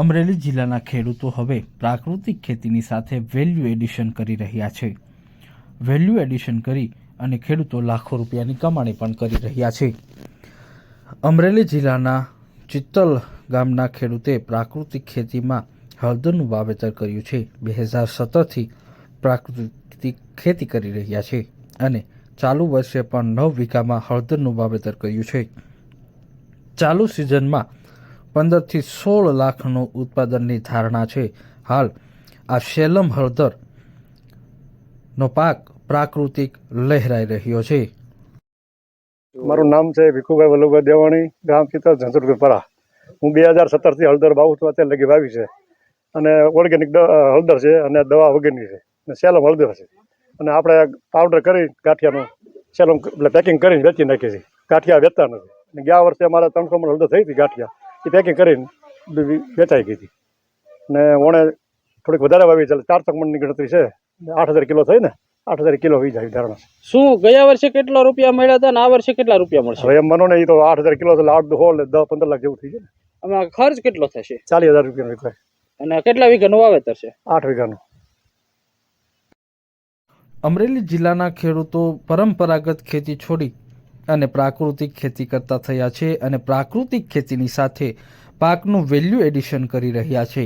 અમરેલી જિલ્લાના ખેડૂતો હવે પ્રાકૃતિક ખેતીની સાથે વેલ્યુ એડિશન કરી રહ્યા છે. વેલ્યુ એડિશન કરી અને ખેડૂતો લાખો રૂપિયાની કમાણી પણ કરી રહ્યા છે. અમરેલી જિલ્લાના ચિત્તલ ગામના ખેડૂતે પ્રાકૃતિક ખેતીમાં હળદરનું વાવેતર કર્યું છે. 2017થી પ્રાકૃતિક ખેતી કરી રહ્યા છે અને ચાલુ વર્ષે પણ 9 વીઘામાં હળદરનું વાવેતર કર્યું છે. ચાલુ સિઝનમાં 15 થી 16 લાખનું ઉત્પાદનની ધારણા છે. હાલ આ શેલમ હળદરનો પાક પ્રાકૃતિક લહેરાઈ રહ્યો છે. મારું નામ છે ભીખુભાઈ વલ્લભભાઈ દેવાણી, ગામ ચિત્તલ, ઝંઝુરપરા. હું 2017થી હળદર વાવું છું, અત્યારે લગી વાવી છે અને ઓર્ગેનિક હળદર છે અને દવા વગરની છે અને સેલમ હળદર છે અને આપણે પાવડર કરી ગાંઠિયાનું સેલમ એટલે પેકિંગ કરીને વેચી નાખીએ છીએ. ગાંઠિયા વેચતા નથી અને ગયા વર્ષે અમારે 300 મણ હળદર થઈ હતી ગાંઠિયા, એ પેકિંગ કરીને વેચાઈ ગઈ હતી અને ઓણે થોડીક વધારે વાવી ચાલે 400 મણની ગણતરી છે. 8000 કિલો થઈ ને 8000 કિલો હોઈ જાય ધારણા. શું ગયા વર્ષે કેટલા રૂપિયા મળ્યા હતા અને આ વર્ષે કેટલા રૂપિયા મળશે? હવે એમ મનો ને, એ તો 8000 કિલો એટલે 8 હોલ 10-15 લાખ જેવું થઈ જાય ને. આમાં ખર્ચ કેટલો થશે? 40,000 રૂપિયાનો એટલે. અને કેટલા વીઘાનું વાવેતર છે? 8 વીઘાનું. અમરેલી જિલ્લાના ખેડૂતો પરંપરાગત ખેતી છોડી અને પ્રાકૃતિક ખેતી કરતા થયા છે અને પ્રાકૃતિક ખેતીની સાથે પાકનું વેલ્યુ એડિશન કરી રહ્યા છે.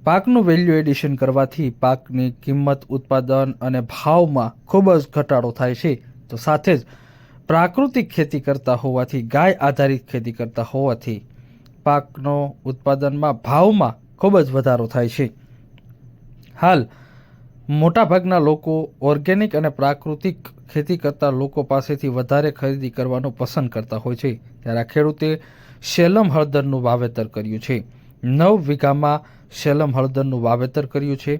પાકનું વેલ્યુ એડિશન કરવાથી પાકની કિંમત, ઉત્પાદન અને ભાવમાં ખૂબ જ ઘટાડો થાય છે. તો સાથે જ પ્રાકૃતિક ખેતી કરતા હોવાથી, ગાય આધારિત ખેતી કરતા હોવાથી પાકનો ઉત્પાદનમાં, ભાવમાં ખૂબ જ વધારો થાય છે. હાલ મોટાભાગના લોકો ઓર્ગેનિક અને પ્રાકૃતિક ખેતી કરતા લોકો પાસેથી વધારે ખરીદી કરવાનું પસંદ કરતા હોય છે. ત્યારે આ ખેડૂતે શેલમ હળદરનું વાવેતર કર્યું છે. 9 વીઘામાં શેલમ હળદરનું વાવેતર કર્યું છે.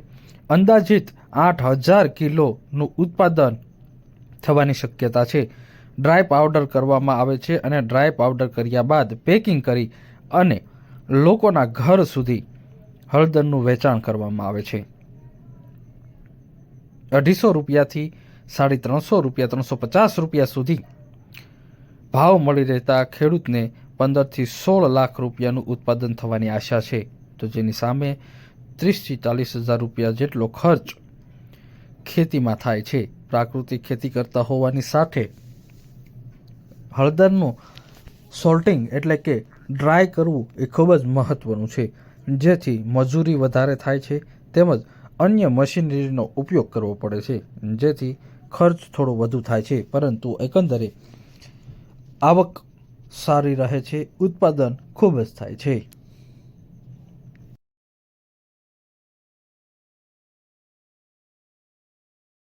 અંદાજિત 8000 કિલોનું ઉત્પાદન થવાની શક્યતા છે. ડ્રાય પાવડર કરવામાં આવે છે અને ડ્રાય પાવડર કર્યા બાદ પેકિંગ કરી અને લોકોના ઘર સુધી હળદરનું વેચાણ કરવામાં આવે છે. 250 રૂપિયાથી 350 રૂપિયા, 350 રૂપિયા સુધી ભાવ મળી રહેતા ખેડૂતને 15 થી 16 લાખ રૂપિયાનું ઉત્પાદન થવાની આશા છે. તો જેની સામે 30 થી 40 હજાર રૂપિયા જેટલો ખર્ચ ખેતીમાં થાય છે. પ્રાકૃતિક ખેતી કરતા હોવાની સાથે હળદરનું સોલ્ટિંગ એટલે કે ડ્રાય કરવું એ ખૂબ જ મહત્ત્વનું છે, જેથી મજૂરી વધારે થાય છે તેમજ અન્ય મશીનરીનો ઉપયોગ કરવો પડે છે, જેથી ખર્ચ થોડો વધુ થાય છે. પરંતુ એકંદરે આવક સારી રહે છે, ઉત્પાદન ખૂબ જ થાય છે.